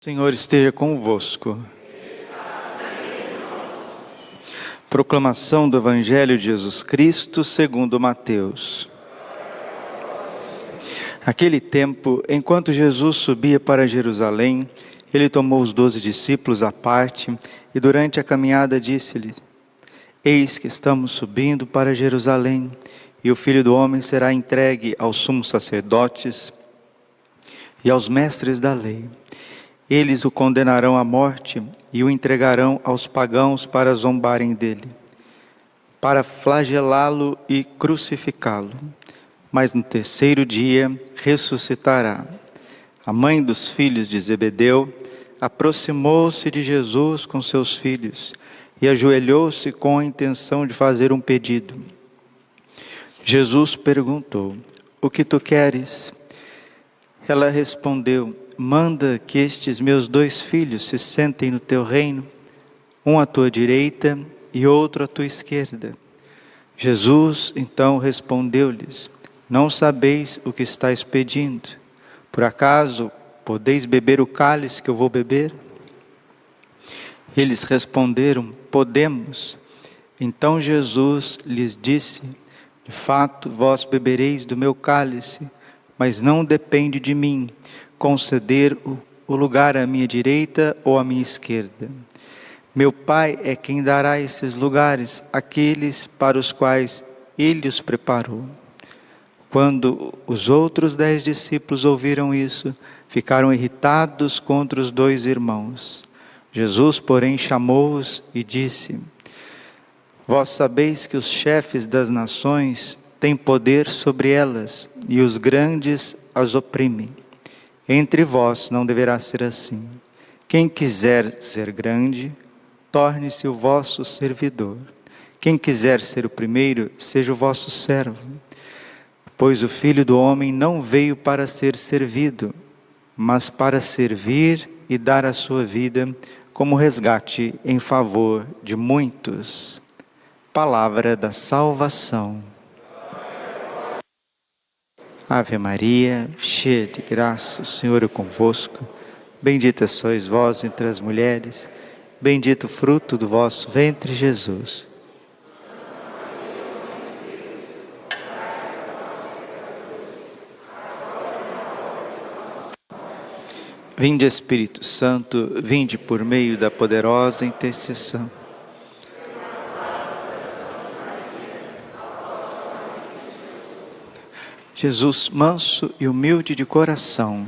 Senhor esteja convosco. Proclamação do Evangelho de Jesus Cristo segundo Mateus. Naquele tempo, enquanto Jesus subia para Jerusalém, ele tomou os 12 discípulos à parte e durante a caminhada disse-lhes: Eis que estamos subindo para Jerusalém, e o Filho do Homem será entregue aos sumos sacerdotes e aos mestres da lei. Eles o condenarão à morte e o entregarão aos pagãos para zombarem dele, para flagelá-lo e crucificá-lo. Mas no terceiro dia ressuscitará. A mãe dos filhos de Zebedeu aproximou-se de Jesus com seus filhos e ajoelhou-se com a intenção de fazer um pedido. Jesus perguntou: O que tu queres? Ela respondeu: Manda que estes meus 2 filhos se sentem no teu reino, um à tua direita e outro à tua esquerda. Jesus então respondeu-lhes: Não sabeis o que estáis pedindo. Por acaso podeis beber o cálice que eu vou beber? Eles responderam: Podemos. Então Jesus lhes disse: De fato, vós bebereis do meu cálice, mas não depende de mim conceder o lugar à minha direita ou à minha esquerda. Meu Pai é quem dará esses lugares àqueles para os quais Ele os preparou. Quando os outros 10 discípulos ouviram isso, ficaram irritados contra os 2 irmãos. Jesus, porém, chamou-os e disse: Vós sabeis que os chefes das nações têm poder sobre elas, e os grandes as oprimem. Entre vós não deverá ser assim. Quem quiser ser grande, torne-se o vosso servidor. Quem quiser ser o primeiro, seja o vosso servo. Pois o Filho do Homem não veio para ser servido, mas para servir e dar a sua vida como resgate em favor de muitos. Palavra da salvação. Ave Maria, cheia de graça, o Senhor é convosco. Bendita sois vós entre as mulheres, bendito o fruto do vosso ventre, Jesus. Vinde, Espírito Santo, vinde por meio da poderosa intercessão. Jesus, manso e humilde de coração.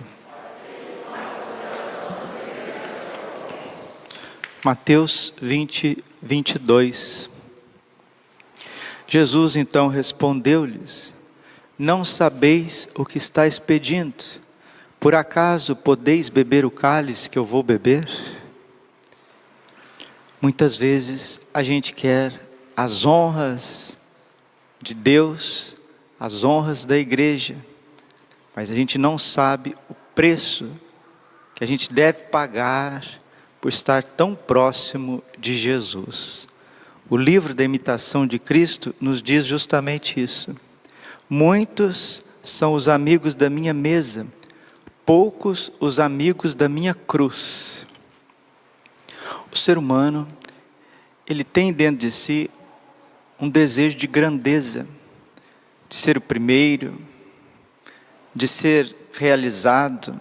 Mateus 20, 22. Jesus então respondeu-lhes: Não sabeis o que estáis pedindo? Por acaso podeis beber o cálice que eu vou beber? Muitas vezes a gente quer as honras de Deus, as honras da igreja, mas a gente não sabe o preço que a gente deve pagar por estar tão próximo de Jesus. O livro da imitação de Cristo nos diz justamente isso. Muitos são os amigos da minha mesa, poucos os amigos da minha cruz. O ser humano, ele tem dentro de si um desejo de grandeza, de ser o primeiro, de ser realizado.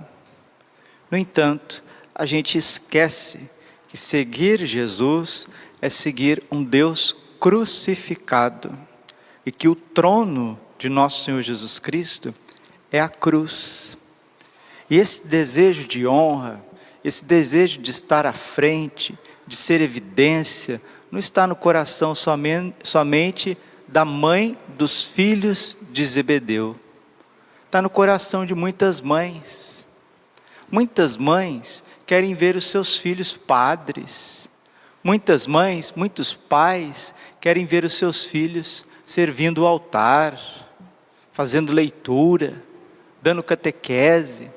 No entanto, a gente esquece que seguir Jesus é seguir um Deus crucificado, e que o trono de nosso Senhor Jesus Cristo é a cruz. E esse desejo de honra, esse desejo de estar à frente, de ser evidência, não está no coração somente da mãe dos filhos de Zebedeu. Está no coração de muitas mães. Muitas mães querem ver os seus filhos padres. Muitas mães, muitos pais querem ver os seus filhos servindo o altar, fazendo leitura, dando catequese,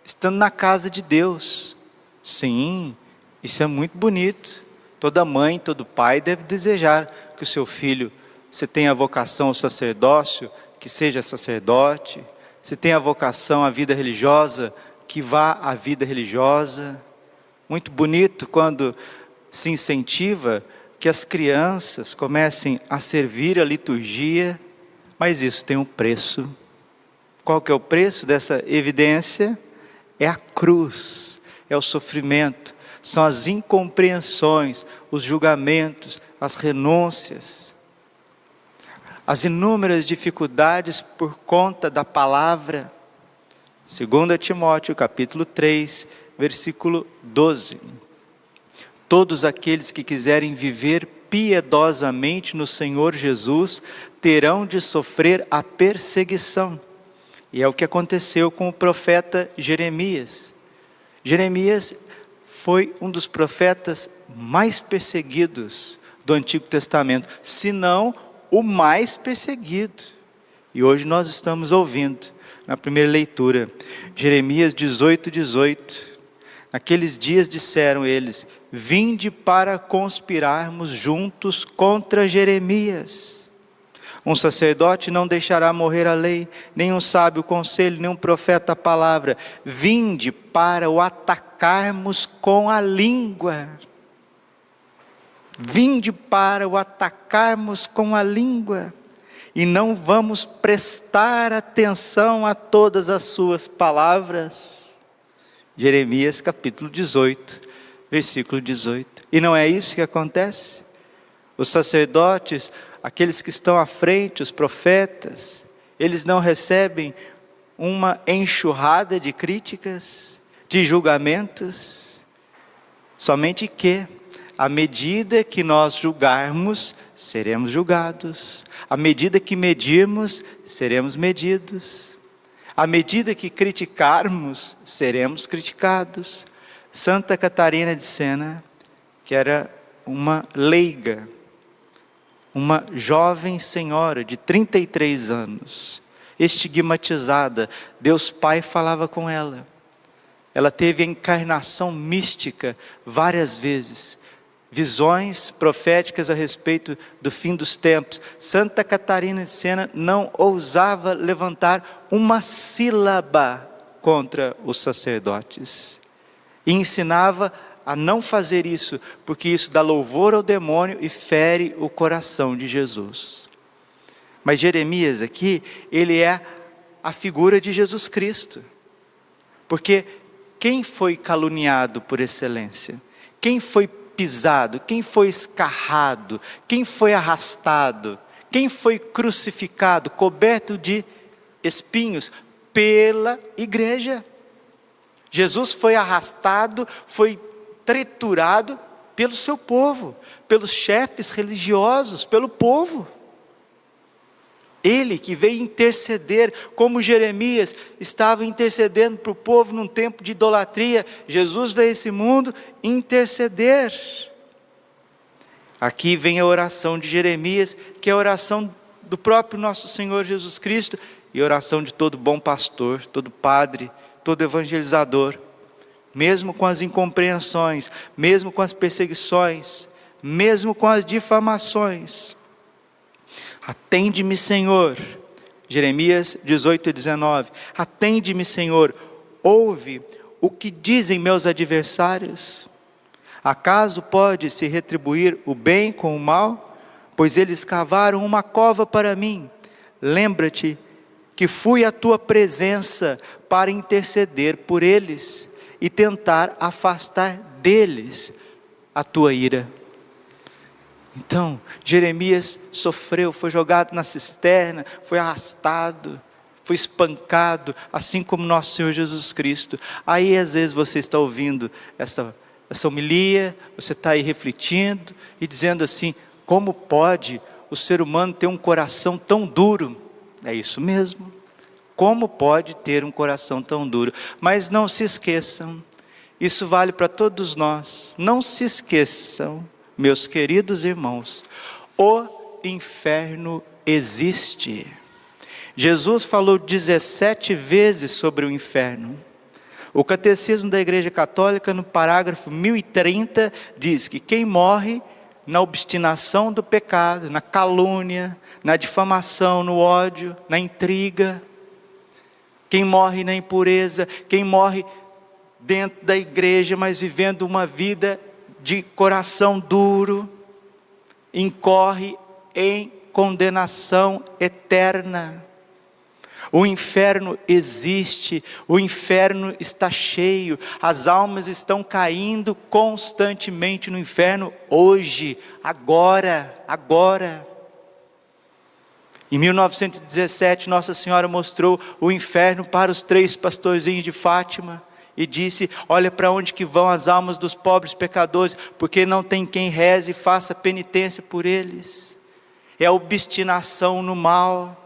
estando na casa de Deus. Sim, isso é muito bonito. Toda mãe, todo pai deve desejar que o seu filho, se tem a vocação ao sacerdócio, que seja sacerdote. Se tem a vocação à vida religiosa, que vá à vida religiosa. Muito bonito quando se incentiva que as crianças comecem a servir a liturgia, mas isso tem um preço. Qual que é o preço dessa evidência? É a cruz, é o sofrimento, são as incompreensões, os julgamentos, as renúncias, as inúmeras dificuldades por conta da palavra. 2 Timóteo capítulo 3, versículo 12. Todos aqueles que quiserem viver piedosamente no Senhor Jesus terão de sofrer a perseguição. E é o que aconteceu com o profeta Jeremias. Jeremias foi um dos profetas mais perseguidos do Antigo Testamento, se não o mais perseguido. E hoje nós estamos ouvindo, na primeira leitura, Jeremias 18:18. Naqueles dias disseram eles: vinde para conspirarmos juntos contra Jeremias. Um sacerdote não deixará morrer a lei, nem um sábio o conselho, nem um profeta a palavra. Vinde para o atacarmos com a língua. Vinde para o atacarmos com a língua. E não vamos prestar atenção a todas as suas palavras. Jeremias capítulo 18, versículo 18. E não é isso que acontece? Os sacerdotes, aqueles que estão à frente, os profetas, eles não recebem uma enxurrada de críticas, de julgamentos, somente que, à medida que nós julgarmos, seremos julgados, à medida que medirmos, seremos medidos, à medida que criticarmos, seremos criticados. Santa Catarina de Sena, que era uma leiga, uma jovem senhora de 33 anos, estigmatizada, Deus Pai falava com ela. Ela teve a encarnação mística várias vezes, visões proféticas a respeito do fim dos tempos. Santa Catarina de Sena não ousava levantar uma sílaba contra os sacerdotes. E ensinava a não fazer isso, porque isso dá louvor ao demônio e fere o coração de Jesus. Mas Jeremias aqui, ele é a figura de Jesus Cristo. Porque quem foi caluniado por excelência? Quem foi pisado? Quem foi escarrado? Quem foi arrastado? Quem foi crucificado, coberto de espinhos? Pela igreja. Jesus foi arrastado, foi triturado pelo seu povo, pelos chefes religiosos, pelo povo. Ele que veio interceder, como Jeremias estava intercedendo para o povo num tempo de idolatria, Jesus veio a esse mundo interceder. Aqui vem a oração de Jeremias, que é a oração do próprio nosso Senhor Jesus Cristo, e a oração de todo bom pastor, todo padre, todo evangelizador. Mesmo com as incompreensões, mesmo com as perseguições, mesmo com as difamações. Atende-me, Senhor. Jeremias 18:19. Atende-me, Senhor. Ouve o que dizem meus adversários. Acaso pode se retribuir o bem com o mal? Pois eles cavaram uma cova para mim. Lembra-te que fui à tua presença para interceder por eles e tentar afastar deles a tua ira. Então, Jeremias sofreu, foi jogado na cisterna, foi arrastado, foi espancado, assim como nosso Senhor Jesus Cristo. Aí às vezes você está ouvindo essa homilia, você está aí refletindo e dizendo assim: como pode o ser humano ter um coração tão duro? É isso mesmo. Como pode ter um coração tão duro? Mas não se esqueçam, isso vale para todos nós. Não se esqueçam, meus queridos irmãos, o inferno existe. Jesus falou 17 vezes sobre o inferno. O Catecismo da Igreja Católica, no parágrafo 1030, diz que quem morre na obstinação do pecado, na calúnia, na difamação, no ódio, na intriga, quem morre na impureza, quem morre dentro da igreja, mas vivendo uma vida de coração duro, incorre em condenação eterna. O inferno existe, o inferno está cheio, as almas estão caindo constantemente no inferno hoje, agora. Em 1917, Nossa Senhora mostrou o inferno para os 3 pastorzinhos de Fátima e disse: olha para onde que vão as almas dos pobres pecadores, porque não tem quem reze e faça penitência por eles. É a obstinação no mal.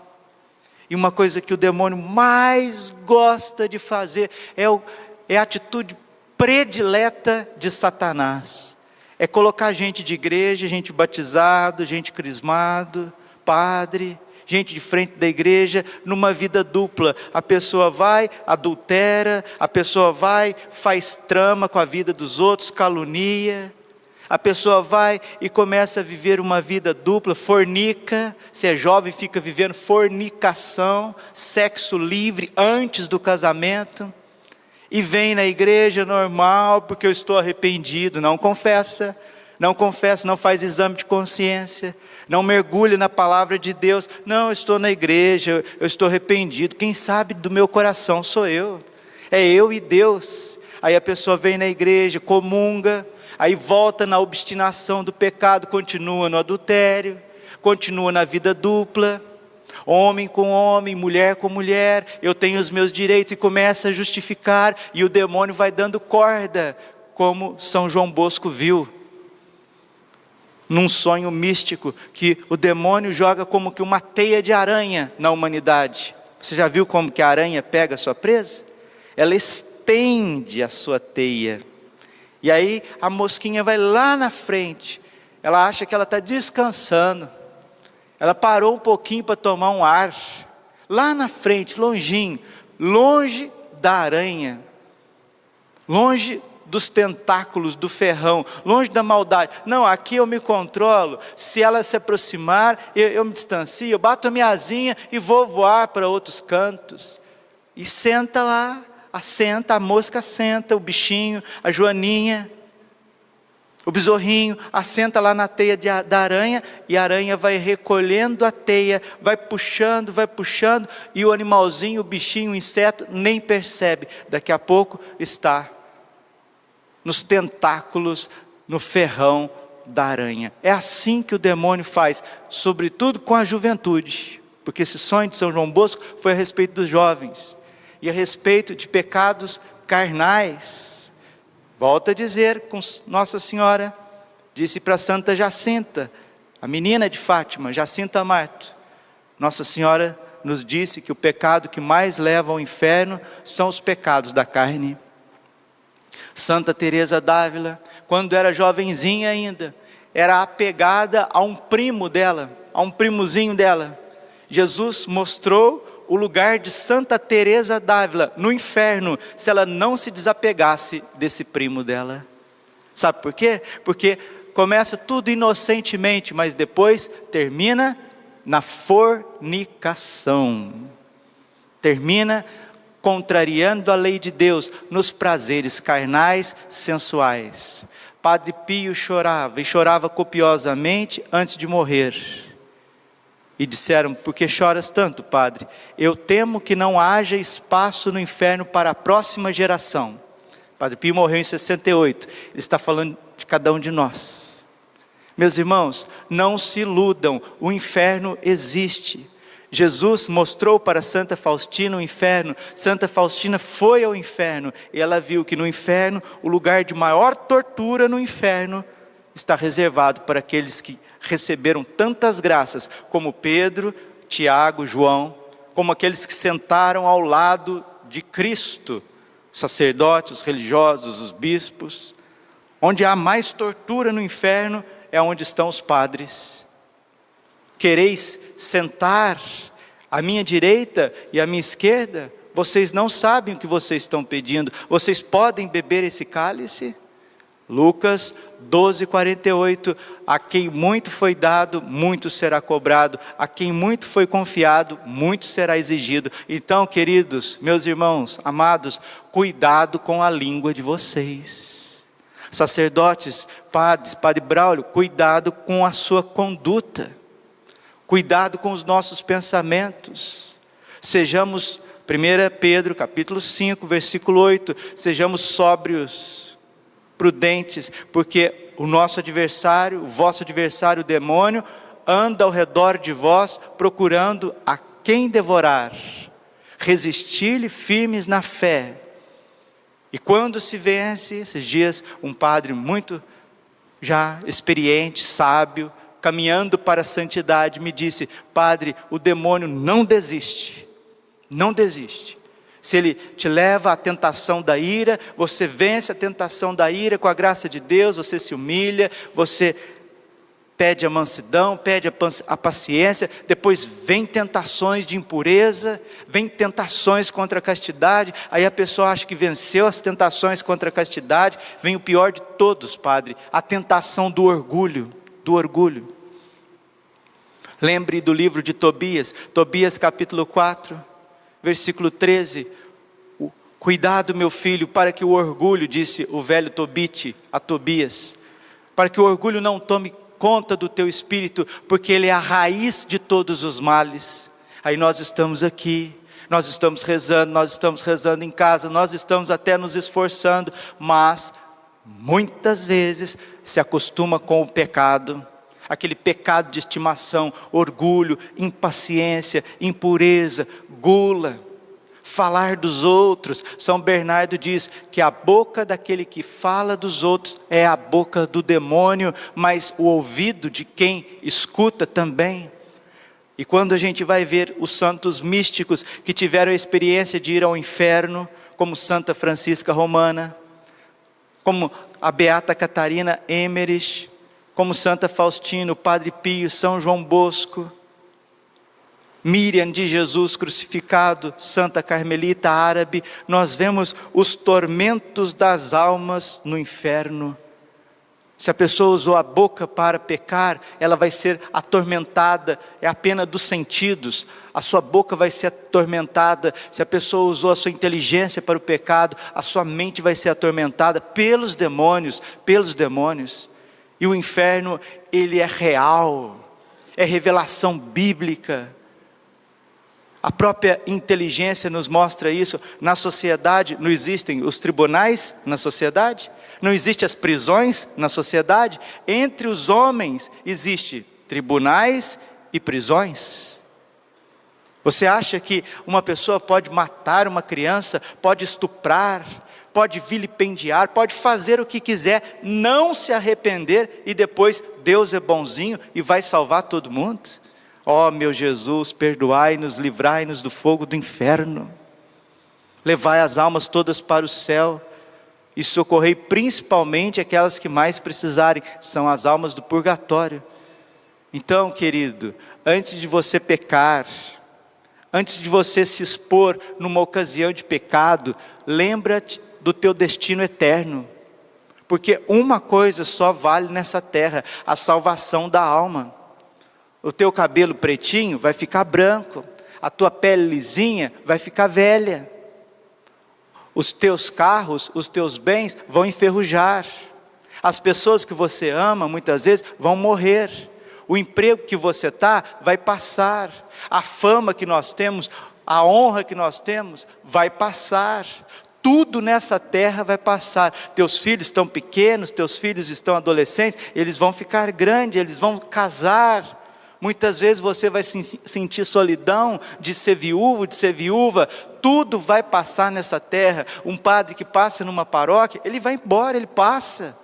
E uma coisa que o demônio mais gosta de fazer é a atitude predileta de Satanás. É colocar gente de igreja, gente batizado, gente crismado, padre, gente de frente da igreja, numa vida dupla. A pessoa vai, adultera, a pessoa vai, faz trama com a vida dos outros, calunia. A pessoa vai e começa a viver uma vida dupla, fornica. Se é jovem, fica vivendo fornicação, sexo livre antes do casamento. E vem na igreja normal, porque eu estou arrependido. Não confessa, não faz exame de consciência. Não mergulha na palavra de Deus. Não, eu estou na igreja, eu estou arrependido. Quem sabe do meu coração sou eu. É eu e Deus. Aí a pessoa vem na igreja, comunga. Aí volta na obstinação do pecado, continua no adultério, continua na vida dupla, homem com homem, mulher com mulher, eu tenho os meus direitos, e começa a justificar, e o demônio vai dando corda, como São João Bosco viu, num sonho místico, que o demônio joga como que uma teia de aranha na humanidade. Você já viu como que a aranha pega a sua presa? Ela estende a sua teia. E aí a mosquinha vai lá na frente, ela acha que ela está descansando, ela parou um pouquinho para tomar um ar, lá na frente, longinho, longe da aranha, longe dos tentáculos, do ferrão, longe da maldade. Não, aqui eu me controlo, se ela se aproximar, eu me distancio, eu bato a minha asinha e vou voar para outros cantos. E senta lá. Assenta, a mosca assenta, o bichinho, a joaninha, o besorrinho, assenta lá na teia da aranha, e a aranha vai recolhendo a teia, vai puxando, e o animalzinho, o bichinho, o inseto, nem percebe. Daqui a pouco está nos tentáculos, no ferrão da aranha. É assim que o demônio faz, sobretudo com a juventude, porque esse sonho de São João Bosco foi a respeito dos jovens. E a respeito de pecados carnais, volto a dizer com Nossa Senhora, disse para Santa Jacinta, a menina de Fátima, Jacinta Marto, Nossa Senhora nos disse que o pecado que mais leva ao inferno são os pecados da carne. Santa Teresa d'Ávila, quando era jovenzinha ainda, era apegada a um primo dela, a um primozinho dela. Jesus mostrou o lugar de Santa Teresa d'Ávila no inferno, se ela não se desapegasse desse primo dela. Sabe por quê? Porque começa tudo inocentemente, mas depois termina na fornicação. Termina contrariando a lei de Deus, nos prazeres carnais, sensuais. Padre Pio chorava, e chorava copiosamente antes de morrer. E disseram: por que choras tanto, padre? Eu temo que não haja espaço no inferno para a próxima geração. Padre Pio morreu em 68, ele está falando de cada um de nós. Meus irmãos, não se iludam, o inferno existe. Jesus mostrou para Santa Faustina o inferno, Santa Faustina foi ao inferno, e ela viu que no inferno, o lugar de maior tortura no inferno, está reservado para aqueles que receberam tantas graças, como Pedro, Tiago, João, como aqueles que sentaram ao lado de Cristo, sacerdotes, os religiosos, os bispos. Onde há mais tortura no inferno, é onde estão os padres. Quereis sentar à minha direita e à minha esquerda? Vocês não sabem o que vocês estão pedindo. Vocês podem beber esse cálice? Lucas 12:48, a quem muito foi dado, muito será cobrado, a quem muito foi confiado, muito será exigido. Então, queridos, meus irmãos, amados, cuidado com a língua de vocês. Sacerdotes, padres, Padre Braulio, cuidado com a sua conduta, cuidado com os nossos pensamentos. Sejamos, 1 Pedro capítulo 5, versículo 8, sejamos sóbrios, prudentes, porque o nosso adversário, o vosso adversário, o demônio, anda ao redor de vós, procurando a quem devorar. Resistir-lhe firmes na fé. E quando se vence, esses dias, um padre muito já experiente, sábio, caminhando para a santidade, me disse: padre, o demônio não desiste, não desiste. Se ele te leva à tentação da ira, você vence a tentação da ira com a graça de Deus, você se humilha, você pede a mansidão, pede a paciência, depois vem tentações de impureza, vem tentações contra a castidade, aí a pessoa acha que venceu as tentações contra a castidade, vem o pior de todos, padre, a tentação do orgulho, do orgulho. Lembre do livro de Tobias, Tobias capítulo 4, versículo 13, cuidado meu filho, para que o orgulho, disse o velho Tobite a Tobias, para que o orgulho não tome conta do teu espírito, porque ele é a raiz de todos os males. Aí nós estamos aqui, nós estamos rezando em casa, nós estamos até nos esforçando, mas muitas vezes se acostuma com o pecado, aquele pecado de estimação, orgulho, impaciência, impureza, gula, falar dos outros. São Bernardo diz que a boca daquele que fala dos outros é a boca do demônio, mas o ouvido de quem escuta também. E quando a gente vai ver os santos místicos que tiveram a experiência de ir ao inferno, como Santa Francisca Romana, como a Beata Catarina Emmerich, como Santa Faustina, Padre Pio, São João Bosco, Miriam de Jesus crucificado, Santa Carmelita Árabe, nós vemos os tormentos das almas no inferno. Se a pessoa usou a boca para pecar, ela vai ser atormentada, é a pena dos sentidos, a sua boca vai ser atormentada. Se a pessoa usou a sua inteligência para o pecado, a sua mente vai ser atormentada pelos demônios, E o inferno, ele é real, é revelação bíblica. A própria inteligência nos mostra isso. Na sociedade não existem os tribunais na sociedade, não existem as prisões na sociedade. Entre os homens existem tribunais e prisões. Você acha que uma pessoa pode matar uma criança, pode estuprar, pode vilipendiar, pode fazer o que quiser, não se arrepender e depois Deus é bonzinho e vai salvar todo mundo? Ó meu Jesus, perdoai-nos, livrai-nos do fogo do inferno, levai as almas todas para o céu, e socorrei principalmente aquelas que mais precisarem, são as almas do purgatório. Então, querido, antes de você pecar, antes de você se expor numa ocasião de pecado, lembra-te do teu destino eterno, porque uma coisa só vale nessa terra, a salvação da alma. O teu cabelo pretinho vai ficar branco, a tua pele lisinha vai ficar velha, os teus carros, os teus bens vão enferrujar, as pessoas que você ama muitas vezes vão morrer, o emprego que você está vai passar, a fama que nós temos, a honra que nós temos vai passar, tudo nessa terra vai passar. Teus filhos estão pequenos, teus filhos estão adolescentes, eles vão ficar grandes, eles vão casar. Muitas vezes você vai sentir solidão de ser viúvo, de ser viúva. Tudo vai passar nessa terra. Um padre que passa numa paróquia, ele vai embora, ele passa.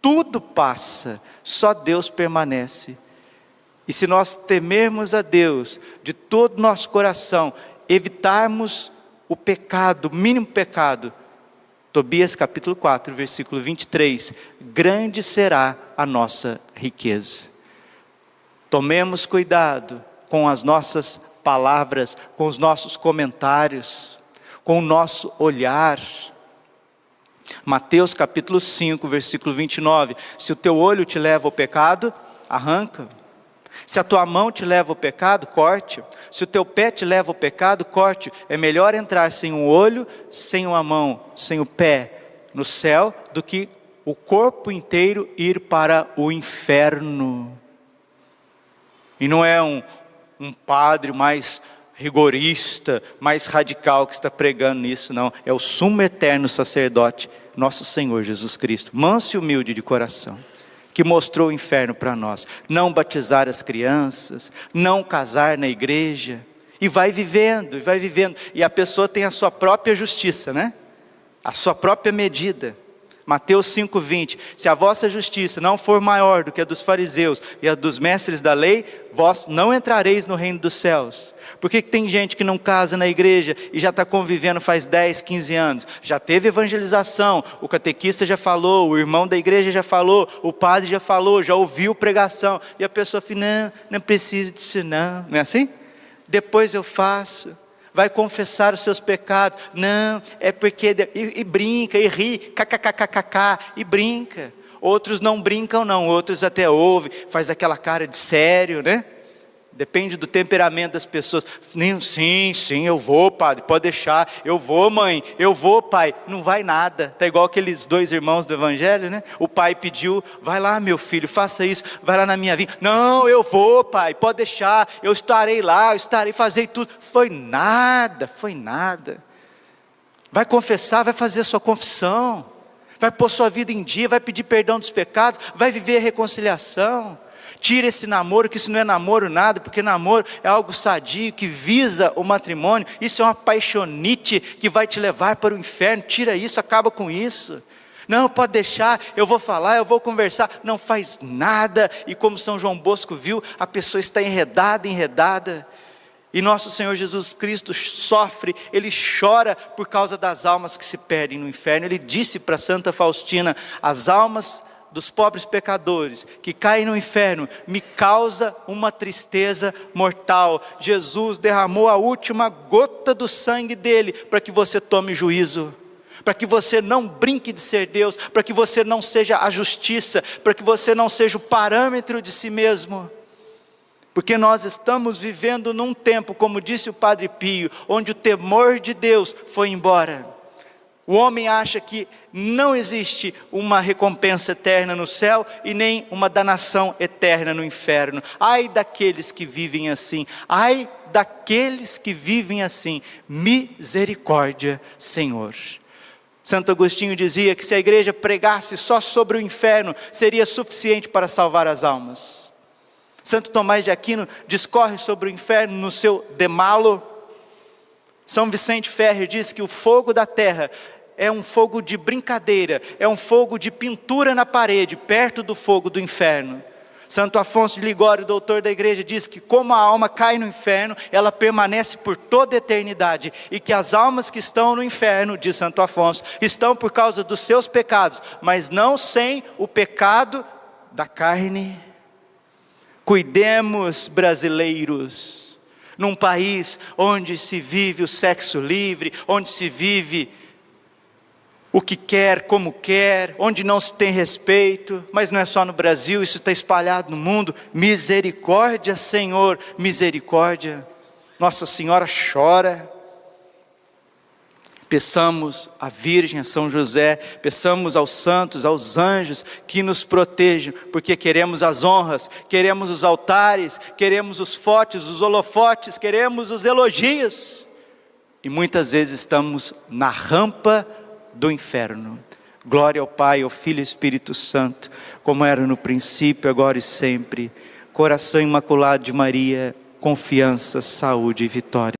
Tudo passa, só Deus permanece. E se nós temermos a Deus de todo o nosso coração, evitarmos o pecado, o mínimo pecado, Tobias capítulo 4, versículo 23, grande será a nossa riqueza. Tomemos cuidado com as nossas palavras, com os nossos comentários, com o nosso olhar. Mateus capítulo 5, versículo 29. Se o teu olho te leva ao pecado, arranca. Se a tua mão te leva ao pecado, corte. Se o teu pé te leva ao pecado, corte. É melhor entrar sem um olho, sem uma mão, sem o pé no céu, do que o corpo inteiro ir para o inferno. E não é um padre mais rigorista, mais radical que está pregando nisso, não. É o sumo eterno sacerdote, nosso Senhor Jesus Cristo, manso e humilde de coração, que mostrou o inferno para nós. Não batizar as crianças, não casar na igreja, e vai vivendo, e a pessoa tem a sua própria justiça, né? A sua própria medida. Mateus 5:20, se a vossa justiça não for maior do que a dos fariseus e a dos mestres da lei, vós não entrareis no reino dos céus. Por que tem gente que não casa na igreja e já está convivendo faz 10, 15 anos? Já teve evangelização, o catequista já falou, o irmão da igreja já falou, o padre já falou, já ouviu pregação, e a pessoa fala, não preciso disso não é assim? Depois eu faço. Vai confessar os seus pecados, não, é porque, e brinca, e ri, kkkkkk, e brinca. Outros não brincam não, outros até ouvem, faz aquela cara de sério, né? Depende do temperamento das pessoas. Sim, eu vou, padre, pode deixar. Eu vou, mãe, eu vou, pai. Não vai nada. Está igual aqueles dois irmãos do evangelho, né? O pai pediu, vai lá meu filho, faça isso, vai lá na minha vida. Não, eu vou, pai, pode deixar. Eu estarei lá, eu estarei, fazer tudo. Foi nada. Vai confessar, vai fazer a sua confissão. Vai pôr sua vida em dia, vai pedir perdão dos pecados, vai viver a reconciliação. Tira esse namoro, que isso não é namoro nada, porque namoro é algo sadio, que visa o matrimônio. Isso é uma paixonite que vai te levar para o inferno. Tira isso, acaba com isso. Não, pode deixar, eu vou falar, eu vou conversar. Não faz nada, e como São João Bosco viu, a pessoa está enredada. E nosso Senhor Jesus Cristo sofre, Ele chora por causa das almas que se perdem no inferno. Ele disse para Santa Faustina, as almas dos pobres pecadores que caem no inferno me causa uma tristeza mortal. Jesus derramou a última gota do sangue dele para que você tome juízo, para que você não brinque de ser Deus, para que você não seja a justiça, para que você não seja o parâmetro de si mesmo. Porque nós estamos vivendo num tempo, como disse o Padre Pio, onde o temor de Deus foi embora. O homem acha que não existe uma recompensa eterna no céu e nem uma danação eterna no inferno. Ai daqueles que vivem assim, ai daqueles que vivem assim, misericórdia, Senhor. Santo Agostinho dizia que se a igreja pregasse só sobre o inferno, seria suficiente para salvar as almas. Santo Tomás de Aquino discorre sobre o inferno no seu De Malo. São Vicente Ferrer diz que o fogo da terra é um fogo de brincadeira, é um fogo de pintura na parede, perto do fogo do inferno. Santo Afonso de Ligório, doutor da igreja, diz que como a alma cai no inferno, ela permanece por toda a eternidade, e que as almas que estão no inferno, diz Santo Afonso, estão por causa dos seus pecados, mas não sem o pecado da carne. Cuidemos, brasileiros, num país onde se vive o sexo livre, onde se vive o que quer, como quer, onde não se tem respeito, mas não é só no Brasil, isso está espalhado no mundo. Misericórdia, Senhor, misericórdia. Nossa Senhora chora. Peçamos à Virgem, a São José, peçamos aos santos, aos anjos que nos protejam, porque queremos as honras, queremos os altares, queremos os fotes, os holofotes, queremos os elogios, e muitas vezes estamos na rampa do inferno. Glória ao Pai, ao Filho e ao Espírito Santo, como era no princípio, agora e sempre. Coração imaculado de Maria, confiança, saúde e vitória.